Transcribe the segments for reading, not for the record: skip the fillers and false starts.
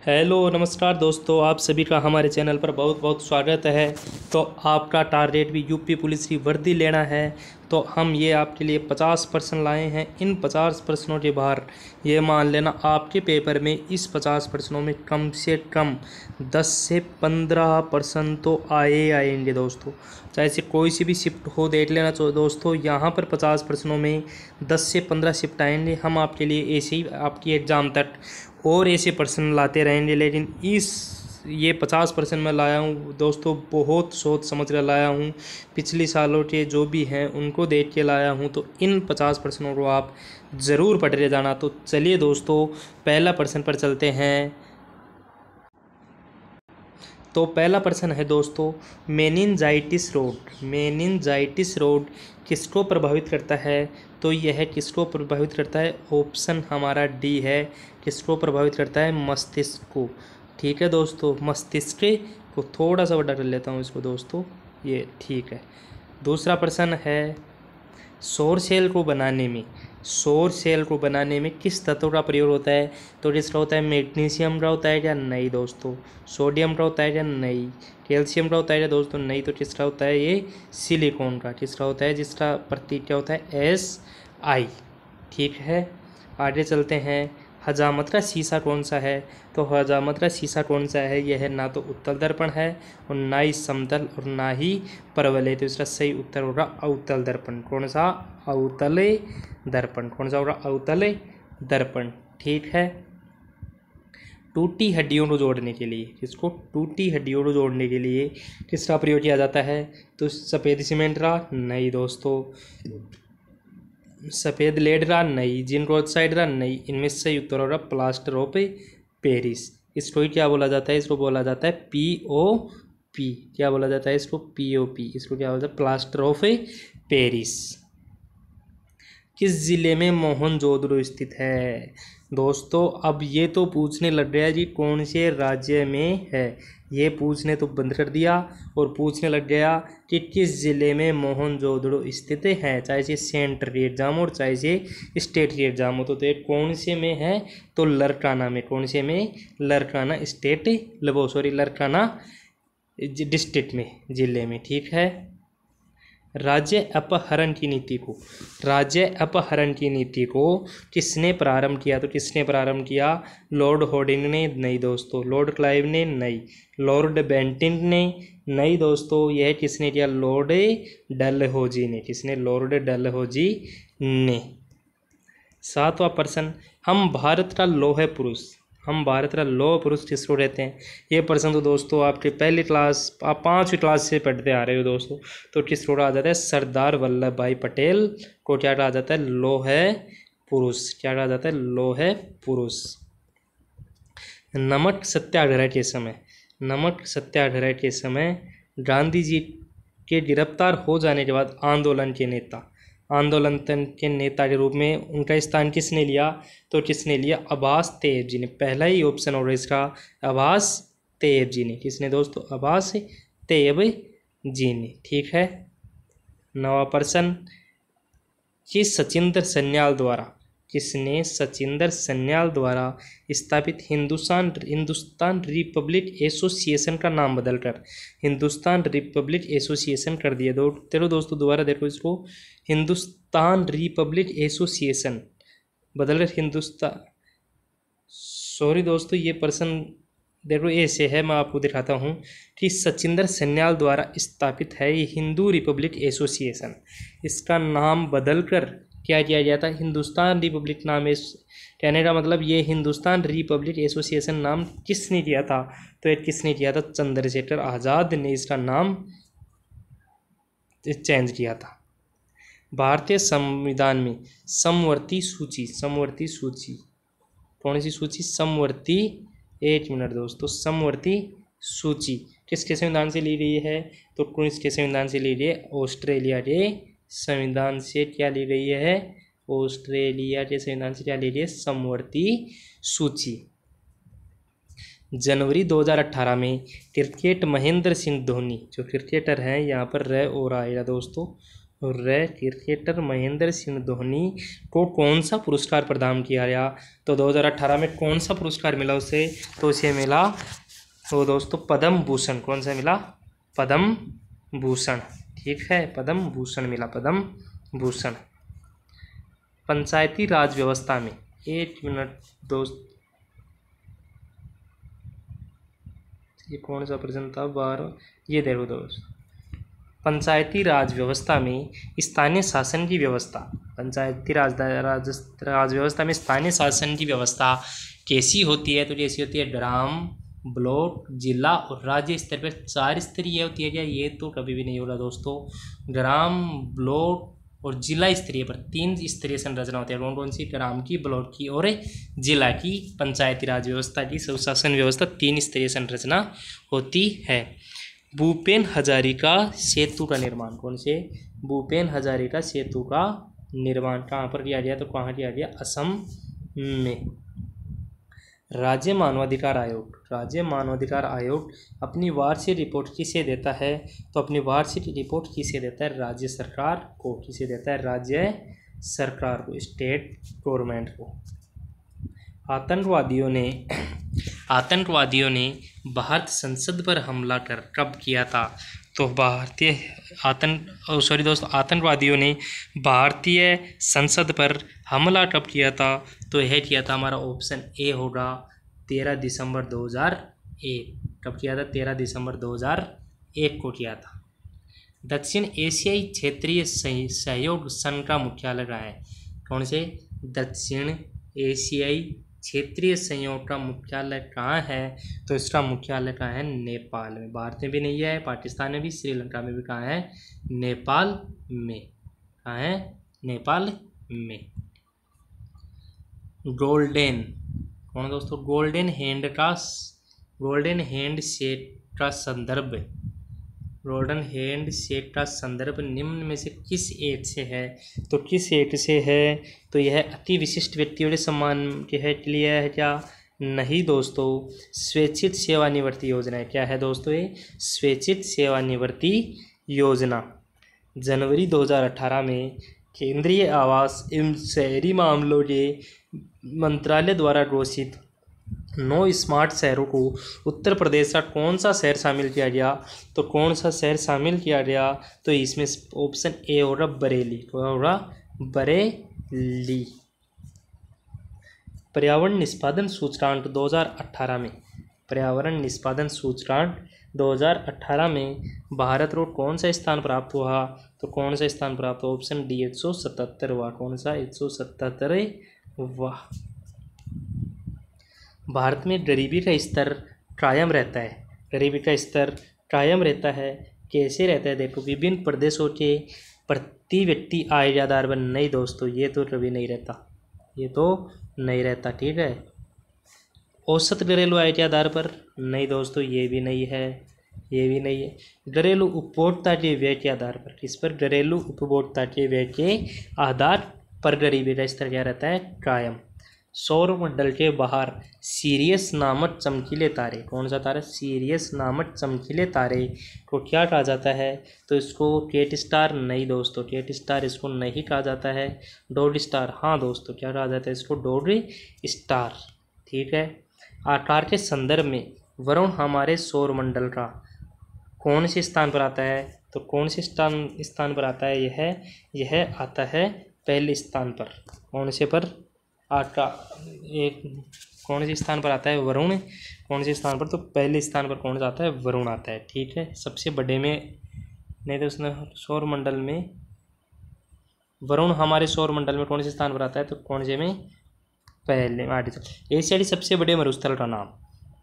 Hello नमस्कार दोस्तों, आप सभी का हमारे चैनल पर बहुत बहुत स्वागत है। तो आपका टारगेट भी यूपी पुलिस की वर्दी लेना है, तो हम ये आपके लिए 50 प्रश्न लाए हैं। इन 50 प्रश्नों के बाहर ये मान लेना आपके पेपर में इस 50 प्रश्नों में कम से कम 10 से 15 प्रश्न तो आएंगे दोस्तों। चाहे से कोई सी भी शिफ्ट हो देख लेना। तो दोस्तों यहाँ पर 50 प्रश्नों में 10 से 15 शिफ्ट आएंगे। हम आपके लिए ऐसे ही आपकी एग्ज़ाम तक और ऐसे प्रश्न लाते रहेंगे, लेकिन ये 50% मैं लाया हूँ दोस्तों, बहुत सोच समझ कर लाया हूँ। पिछले सालों के जो भी हैं उनको देख के लाया हूँ। तो इन 50 प्रश्नों को आप ज़रूर पढ़ते जाना। तो चलिए दोस्तों, पहला प्रश्न पर चलते हैं। तो पहला प्रश्न है दोस्तों, मेनिनजाइटिस रोग किसको प्रभावित करता है? तो यह किसको प्रभावित करता है? ऑप्शन हमारा डी है। किसको प्रभावित करता है? मस्तिष्क को। ठीक है दोस्तों, मस्तिष्क को थोड़ा सा बड़ा कर लेता हूँ इसको दोस्तों, ये ठीक है। दूसरा प्रश्न है, सौर सेल को बनाने में किस तत्व का प्रयोग होता है? तो जिसका होता है मैग्नीशियम का होता है क्या? नहीं दोस्तों। सोडियम का होता है क्या? नहीं। कैल्शियम का होता है क्या दोस्तों? नहीं। तो किसका होता है ये? सिलिकॉन का। किसका होता है? जिसका प्रतीक क्या होता है? SI। ठीक है, आगे चलते हैं। हजामत का शीशा कौन सा है? तो हजामत का शीशा कौन सा है? यह है ना तो उत्तल दर्पण है और ना ही समतल और ना ही परवलय। तो इसका सही उत्तर होगा अवतल दर्पण। कौन सा? अवतल दर्पण। कौन सा होगा? अवतल दर्पण। ठीक है। टूटी हड्डियों को जोड़ने के लिए, किसको? टूटी हड्डियों को जोड़ने के लिए किसका प्रयोग किया जाता है? तो सफ़ेद सीमेंट का? नहीं दोस्तों। सफ़ेद लेड का? नहीं। जिंक ऑक्साइड का? नहीं। इनमें से उत्तर होगा प्लास्टर ऑफ पेरिस। इसको ही क्या बोला जाता है? इसको बोला जाता है POP। क्या बोला जाता है इसको? POP। इसको क्या बोला जाता है? Plaster of Paris. किस जिले में मोहनजोदड़ो स्थित है? दोस्तों अब ये तो पूछने लग गया जी कौन से राज्य में है, ये पूछने तो बंद कर दिया और पूछने लग गया कि किस ज़िले में मोहनजोदड़ो स्थित है। चाहे से सेंट्रल एग्जाम हो चाहे से स्टेट एग्जाम हो। तो ये कौन से में है? तो लरकाना में। कौन से में? लरकाना स्टेट लरकाना डिस्ट्रिक्ट में, ज़िले में। ठीक है। राज्य अपहरण की नीति को किसने प्रारंभ किया? तो किसने प्रारंभ किया? लॉर्ड हॉर्डिंग ने? नहीं दोस्तों। लॉर्ड क्लाइव ने? नहीं। लॉर्ड बेंटिंक ने? नहीं दोस्तों। यह किसने किया? लॉर्ड डलहौजी ने। किसने? लॉर्ड डलहौजी ने। सातवां प्रश्न, हम भारत का लौह पुरुष किसको कहते हैं? ये प्रश्न तो दोस्तों आपके पहली क्लास, आप 5वीं क्लास से पढ़ते आ रहे हो दोस्तों। तो किसको कहा जाता है? सरदार वल्लभ भाई पटेल को क्या कहा जाता है? लौह पुरुष। क्या कहा जाता है? लौह पुरुष। नमक सत्याग्रह के समय गांधी जी के गिरफ्तार हो जाने के बाद आंदोलन के नेता के रूप में उनका स्थान किसने लिया? तो किसने लिया? अब्बास तैयब जी ने। पहला ही ऑप्शन होगा इसका, अब्बास तैयब जी ने। किसने दोस्तों? अब्बास तैयब जी ने। ठीक है। नवा प्रश्न, किसने सचिंदर सन्याल द्वारा स्थापित हिंदुस्तान रिपब्लिक एसोसिएशन का नाम बदलकर हिंदुस्तान रिपब्लिक एसोसिएशन कर दिया? तेरे दोस्तों दोबारा देखो इसको, हिंदुस्तान रिपब्लिक एसोसिएशन बदलकर हिंदुस्तान, सॉरी दोस्तों ये प्रश्न देखो ऐसे है, मैं आपको दिखाता हूँ कि सचिंदर सन्याल द्वारा स्थापित है ये हिंदू रिपब्लिक एसोसिएशन। इसका नाम बदलकर क्या किया गया था? हिंदुस्तान रिपब्लिक नाम कहने का मतलब ये हिंदुस्तान रिपब्लिक एसोसिएशन नाम किसने दिया था? तो ये किसने किया था? चंद्रशेखर आज़ाद ने इसका नाम चेंज किया था। भारतीय संविधान में समवर्ती सूची कौन सी सूची? समवर्ती, एक मिनट दोस्तों, समवर्ती सूची किसके संविधान से ली गई है? तो किसके संविधान से ली गई है? ऑस्ट्रेलिया के संविधान से क्या ली गई है? ऑस्ट्रेलिया के संविधान से क्या ली गई है? समवर्ती सूची। जनवरी 2018 में महेंद्र सिंह धोनी जो क्रिकेटर हैं, यहाँ पर रह और आएगा दोस्तों, और क्रिकेटर महेंद्र सिंह धोनी को कौन सा पुरस्कार प्रदान किया गया? तो 2018 में कौन सा पुरस्कार मिला उसे? तो उसे मिला तो दोस्तों पद्म भूषण। कौन सा मिला? पद्म भूषण। ठीक है, पद्म भूषण मिला, पद्म भूषण। पंचायती राज व्यवस्था में, एक मिनट दोस्त, ये कौन सा प्रश्न था? 12, ये देखो दोस्त, पंचायती राज व्यवस्था में स्थानीय शासन की व्यवस्था, पंचायती राज व्यवस्था में स्थानीय शासन की व्यवस्था कैसी होती है? तो जैसी होती है ग्राम, ब्लॉक, जिला और राज्य स्तर पर 4 स्तरीय होती है क्या? ये तो कभी भी नहीं होगा दोस्तों। ग्राम, ब्लॉक और जिला स्तरीय पर 3 स्तरीय संरचना होती है। कौन कौन सी? ग्राम की, ब्लॉक की और जिला की। पंचायती राज व्यवस्था की सुशासन व्यवस्था 3 स्तरीय संरचना होती है। भूपेन हजारिका सेतु का निर्माण, कौन से? भूपेन हजारिका सेतु का निर्माण कहाँ पर किया गया? तो कहाँ किया गया? असम में। राज्य मानवाधिकार आयोग, राज्य मानवाधिकार आयोग अपनी वार्षिक रिपोर्ट किसे देता है? तो अपनी वार्षिक रिपोर्ट किसे देता है? राज्य सरकार को। किसे देता है? राज्य सरकार को, स्टेट गवर्नमेंट को। आतंकवादियों ने भारत संसद पर हमला कर कब किया था? तो आतंकवादियों ने भारतीय संसद पर हमला कब किया था? तो यह किया था, हमारा ऑप्शन ए होगा, 13 दिसंबर 2001। कब किया था? 13 दिसंबर 2001 को किया था। दक्षिण एशियाई क्षेत्रीय सहयोग संघ का मुख्यालय कहाँ है? कौन से? दक्षिण एशियाई क्षेत्रीय सहयोग का मुख्यालय कहाँ है? तो इसका मुख्यालय कहाँ है? नेपाल में। भारत में भी नहीं है, पाकिस्तान में भी, श्रीलंका में भी। कहाँ है? नेपाल में। कहाँ है? नेपाल में। गोल्डन, कौन दोस्तों? गोल्डन हैंडशेक का संदर्भ, गोल्डन हैंडशेक का संदर्भ निम्न में से किस एक्ट से है? तो किस एक्ट से है? तो यह अति विशिष्ट व्यक्तियों के सम्मान के लिए है क्या? नहीं दोस्तों, स्वैच्छिक सेवानिवृत्ति योजना है। क्या है दोस्तों? ये स्वैच्छिक सेवानिवृत्ति योजना। जनवरी 2018 में केंद्रीय आवास एवं शहरी मामलों के मंत्रालय द्वारा घोषित 9 स्मार्ट शहरों को उत्तर प्रदेश का कौन सा शहर शामिल किया गया? तो कौन सा शहर शामिल किया गया? तो इसमें ऑप्शन ए होगा बरेली। क्या होगा? बरेली। पर्यावरण निष्पादन सूचकांक 2018 में, पर्यावरण निष्पादन सूचकांक 2018 में भारत को कौन सा स्थान प्राप्त हुआ? तो कौन सा स्थान प्राप्त हुआ? ऑप्शन डी 177 हुआ। कौन सा? 177 वाह। भारत में गरीबी का स्तर कायम रहता है, गरीबी का स्तर कायम रहता है। कैसे रहता है? देखो, विभिन्न प्रदेशों के प्रति व्यक्ति आय के आधार पर। नहीं दोस्तों, ये तो कभी नहीं रहता, ये तो नहीं रहता। ठीक है। औसत घरेलू आय के आधार पर। नहीं दोस्तों, ये भी नहीं है, ये भी नहीं है। घरेलू उपभोक्ता के व्यय के आधार पर। किस पर? घरेलू उपभोक्ता के व्यय के आधार पर गरीबी का स्तर क्या रहता है? कायम। सौरमंडल के बाहर सीरियस नामक चमकीले तारे, कौन सा तारा? सीरियस नामक चमकीले तारे को क्या कहा जाता है? तो इसको केट स्टार। नहीं दोस्तों, केट स्टार इसको नहीं कहा जाता है। Dog star. हाँ दोस्तों, क्या कहा जाता है इसको? Dog star. ठीक है। आकार के संदर्भ में वरुण हमारे सौरमंडल का कौन से स्थान पर आता है? तो कौन से स्थान पर आता है? यह आता है पहले स्थान पर। कौन से पर? एक कौन से स्थान पर आता है? वरुण। कौन से स्थान पर? तो पहले स्थान पर कौन सा आता है? वरुण आता है। ठीक है। सबसे बड़े में नहीं तो उसने सौरमंडल में वरुण हमारे सौरमंडल में कौन से स्थान पर आता है? तो कौन से में? पहले। एशिया के सबसे बड़े मरुस्थल का नाम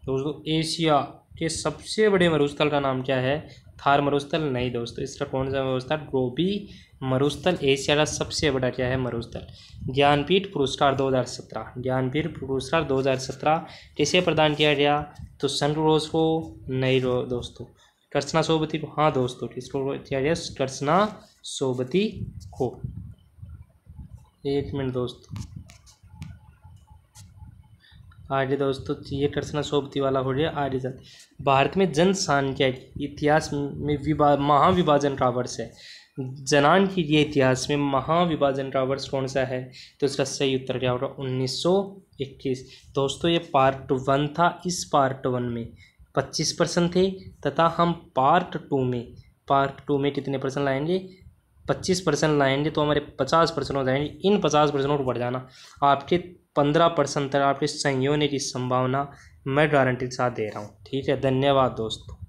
दोस्तों, एशिया के सबसे बड़े मरुस्थल का नाम क्या है? थार मरुस्थल। नहीं दोस्तों, इसका कौन सा मरुस्थल? गोबी मरुस्थल एशिया का सबसे बड़ा क्या है? मरुस्थल। ज्ञानपीठ पुरस्कार 2017, ज्ञानपीठ पुरस्कार 2017 किसे प्रदान किया गया? तो संतोष को। नहीं दोस्तों, कृष्णा सोबती को। हाँ दोस्तों, किसको किया गया? कृष्णा सोबती को। एक मिनट दोस्तों, आगे दोस्तों, ये कृष्णा सोबती वाला हो गया। आगे चलते, भारत में जनसंख्या इतिहास में महाविभाजन का वर्ष है। जनानकीय इतिहास में महाविभाजन का वर्ष कौन सा है? तो इसका सही उत्तर क्या होगा? 1921। दोस्तों ये पार्ट 1 था। इस पार्ट 1 में 25 प्रश्न थे तथा हम पार्ट 2 में कितने प्रश्न लाएंगे? 25 प्रश्न लाएंगे तो हमारे 50 प्रश्न हो जाएंगे। इन 50 प्रश्नों को बढ़ जाना, आपके 15 प्रश्न तक आपके सही होने की संभावना मैं गारंटी के साथ दे रहा हूँ। ठीक है, धन्यवाद दोस्तों।